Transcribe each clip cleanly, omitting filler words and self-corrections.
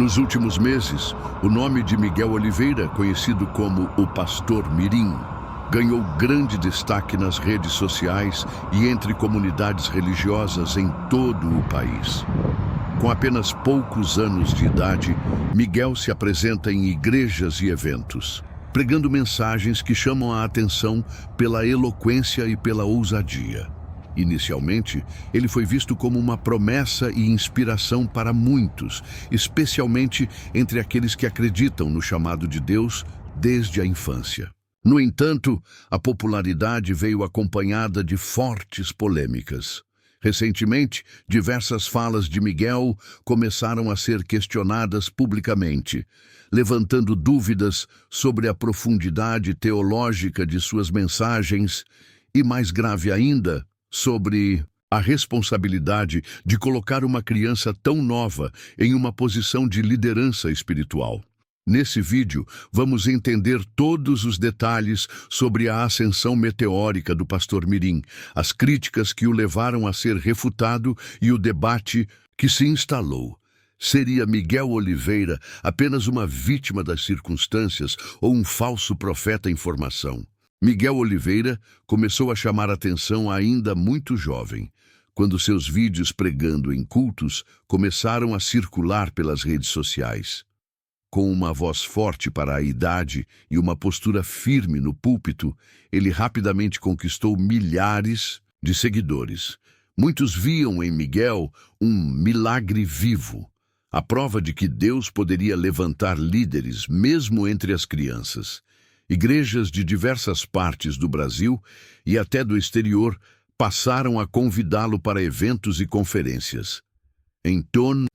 Nos últimos meses, o nome de Miguel Oliveira, conhecido como o Pastor Mirim, ganhou grande destaque nas redes sociais e entre comunidades religiosas em todo o país. Com apenas poucos anos de idade, Miguel se apresenta em igrejas e eventos, pregando mensagens que chamam a atenção pela eloquência e pela ousadia. Inicialmente, ele foi visto como uma promessa e inspiração para muitos, especialmente entre aqueles que acreditam no chamado de Deus desde a infância. No entanto, a popularidade veio acompanhada de fortes polêmicas. Recentemente, diversas falas de Miguel começaram a ser questionadas publicamente, levantando dúvidas sobre a profundidade teológica de suas mensagens e, mais grave ainda, sobre a responsabilidade de colocar uma criança tão nova em uma posição de liderança espiritual. Nesse vídeo, vamos entender todos os detalhes sobre a ascensão meteórica do Pastor Mirim, as críticas que o levaram a ser refutado e o debate que se instalou. Seria Miguel Oliveira apenas uma vítima das circunstâncias ou um falso profeta em formação? Miguel Oliveira começou a chamar atenção ainda muito jovem, quando seus vídeos pregando em cultos começaram a circular pelas redes sociais. Com uma voz forte para a idade e uma postura firme no púlpito, ele rapidamente conquistou milhares de seguidores. Muitos viam em Miguel um milagre vivo, a prova de que Deus poderia levantar líderes mesmo entre as crianças. Igrejas de diversas partes do Brasil e até do exterior passaram a convidá-lo para eventos e conferências. Em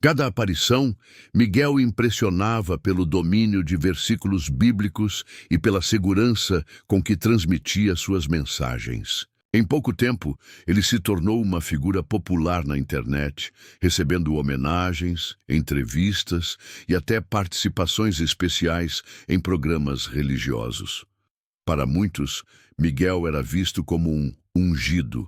cada aparição, Miguel impressionava pelo domínio de versículos bíblicos e pela segurança com que transmitia suas mensagens. Em pouco tempo, ele se tornou uma figura popular na internet, recebendo homenagens, entrevistas e até participações especiais em programas religiosos. Para muitos, Miguel era visto como um ungido,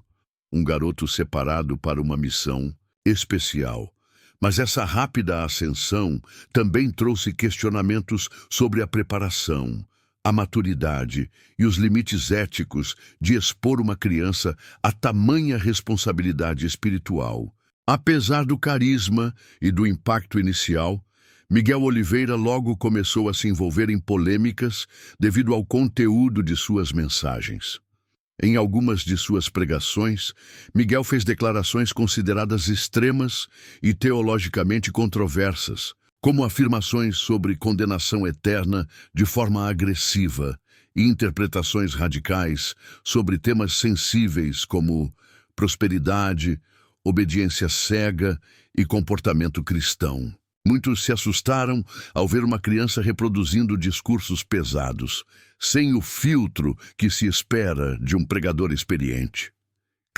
um garoto separado para uma missão especial. Mas essa rápida ascensão também trouxe questionamentos sobre a preparação, a maturidade e os limites éticos de expor uma criança a tamanha responsabilidade espiritual. Apesar do carisma e do impacto inicial, Miguel Oliveira logo começou a se envolver em polêmicas devido ao conteúdo de suas mensagens. Em algumas de suas pregações, Miguel fez declarações consideradas extremas e teologicamente controversas, como afirmações sobre condenação eterna de forma agressiva e interpretações radicais sobre temas sensíveis como prosperidade, obediência cega e comportamento cristão. Muitos se assustaram ao ver uma criança reproduzindo discursos pesados, sem o filtro que se espera de um pregador experiente.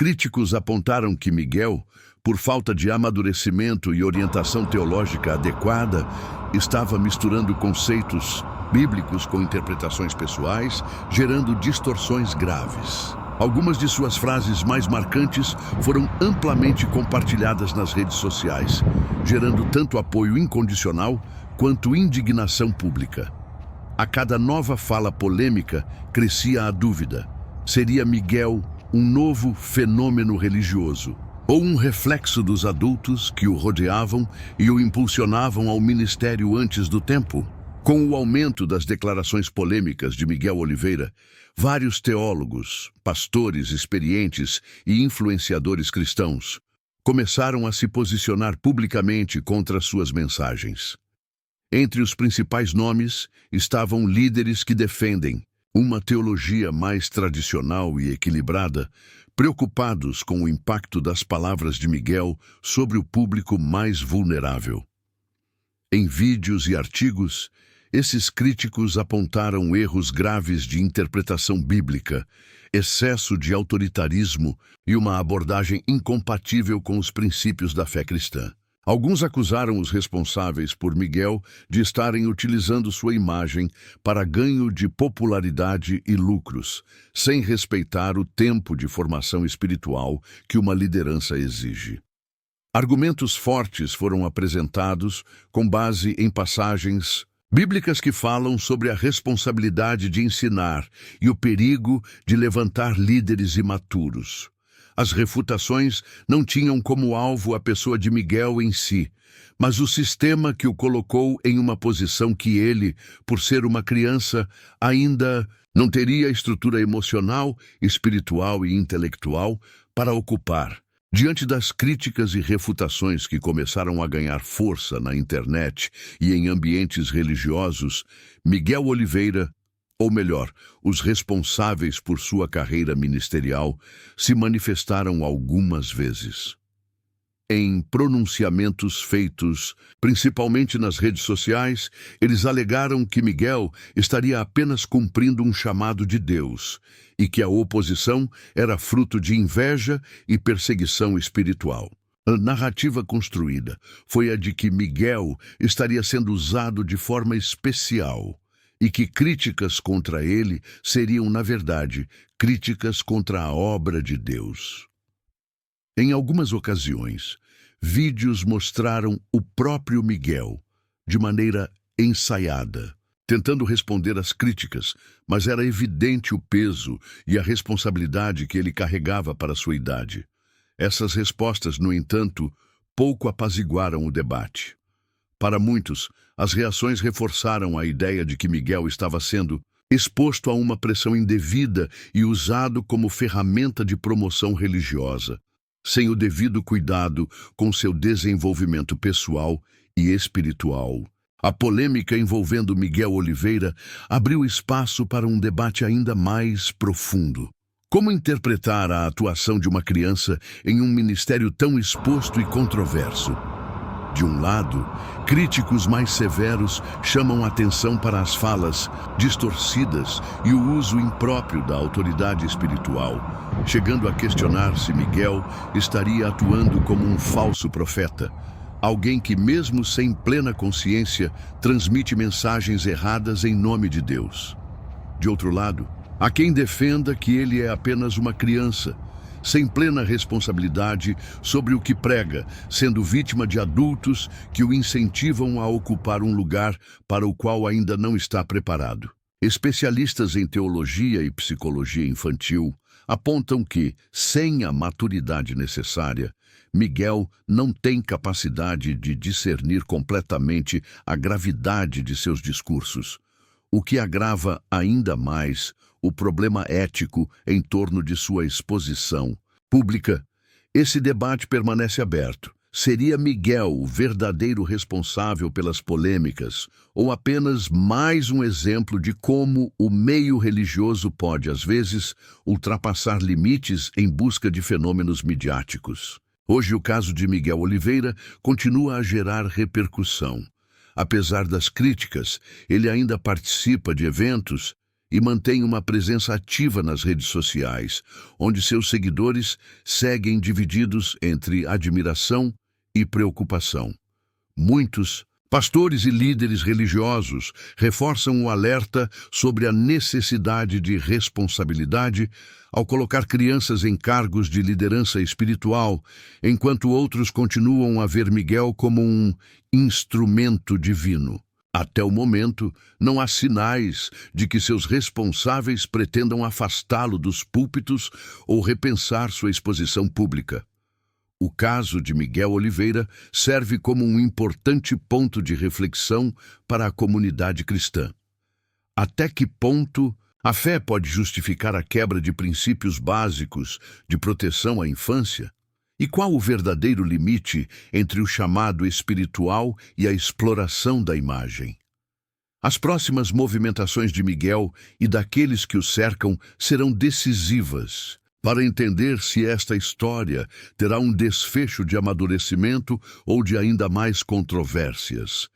Críticos apontaram que Miguel, por falta de amadurecimento e orientação teológica adequada, estava misturando conceitos bíblicos com interpretações pessoais, gerando distorções graves. Algumas de suas frases mais marcantes foram amplamente compartilhadas nas redes sociais, gerando tanto apoio incondicional quanto indignação pública. A cada nova fala polêmica, crescia a dúvida: seria Miguel um novo fenômeno religioso, ou um reflexo dos adultos que o rodeavam e o impulsionavam ao ministério antes do tempo? Com o aumento das declarações polêmicas de Miguel Oliveira, vários teólogos, pastores experientes e influenciadores cristãos começaram a se posicionar publicamente contra suas mensagens. Entre os principais nomes estavam líderes que defendem uma teologia mais tradicional e equilibrada, preocupados com o impacto das palavras de Miguel sobre o público mais vulnerável. Em vídeos e artigos, esses críticos apontaram erros graves de interpretação bíblica, excesso de autoritarismo e uma abordagem incompatível com os princípios da fé cristã. Alguns acusaram os responsáveis por Miguel de estarem utilizando sua imagem para ganho de popularidade e lucros, sem respeitar o tempo de formação espiritual que uma liderança exige. Argumentos fortes foram apresentados com base em passagens bíblicas que falam sobre a responsabilidade de ensinar e o perigo de levantar líderes imaturos. As refutações não tinham como alvo a pessoa de Miguel em si, mas o sistema que o colocou em uma posição que ele, por ser uma criança, ainda não teria estrutura emocional, espiritual e intelectual para ocupar. Diante das críticas e refutações que começaram a ganhar força na internet e em ambientes religiosos, Miguel Oliveira, ou melhor, os responsáveis por sua carreira ministerial, se manifestaram algumas vezes. Em pronunciamentos feitos, principalmente nas redes sociais, eles alegaram que Miguel estaria apenas cumprindo um chamado de Deus e que a oposição era fruto de inveja e perseguição espiritual. A narrativa construída foi a de que Miguel estaria sendo usado de forma especial e que críticas contra ele seriam, na verdade, críticas contra a obra de Deus. Em algumas ocasiões, vídeos mostraram o próprio Miguel, de maneira ensaiada, tentando responder às críticas, mas era evidente o peso e a responsabilidade que ele carregava para sua idade. Essas respostas, no entanto, pouco apaziguaram o debate. Para muitos, as reações reforçaram a ideia de que Miguel estava sendo exposto a uma pressão indevida e usado como ferramenta de promoção religiosa, sem o devido cuidado com seu desenvolvimento pessoal e espiritual. A polêmica envolvendo Miguel Oliveira abriu espaço para um debate ainda mais profundo. Como interpretar a atuação de uma criança em um ministério tão exposto e controverso? De um lado, críticos mais severos chamam atenção para as falas distorcidas e o uso impróprio da autoridade espiritual, chegando a questionar se Miguel estaria atuando como um falso profeta, alguém que, mesmo sem plena consciência, transmite mensagens erradas em nome de Deus. De outro lado, há quem defenda que ele é apenas uma criança, sem plena responsabilidade sobre o que prega, sendo vítima de adultos que o incentivam a ocupar um lugar para o qual ainda não está preparado. Especialistas em teologia e psicologia infantil apontam que, sem a maturidade necessária, Miguel não tem capacidade de discernir completamente a gravidade de seus discursos, o que agrava ainda mais o problema ético em torno de sua exposição pública. Esse debate permanece aberto. Seria Miguel o verdadeiro responsável pelas polêmicas, ou apenas mais um exemplo de como o meio religioso pode, às vezes, ultrapassar limites em busca de fenômenos midiáticos? Hoje, o caso de Miguel Oliveira continua a gerar repercussão. Apesar das críticas, ele ainda participa de eventos e mantém uma presença ativa nas redes sociais, onde seus seguidores seguem divididos entre admiração e preocupação. Muitos pastores e líderes religiosos reforçam o alerta sobre a necessidade de responsabilidade ao colocar crianças em cargos de liderança espiritual, enquanto outros continuam a ver Miguel como um instrumento divino. Até o momento, não há sinais de que seus responsáveis pretendam afastá-lo dos púlpitos ou repensar sua exposição pública. O caso de Miguel Oliveira serve como um importante ponto de reflexão para a comunidade cristã. Até que ponto a fé pode justificar a quebra de princípios básicos de proteção à infância? E qual o verdadeiro limite entre o chamado espiritual e a exploração da imagem? As próximas movimentações de Miguel e daqueles que o cercam serão decisivas para entender se esta história terá um desfecho de amadurecimento ou de ainda mais controvérsias.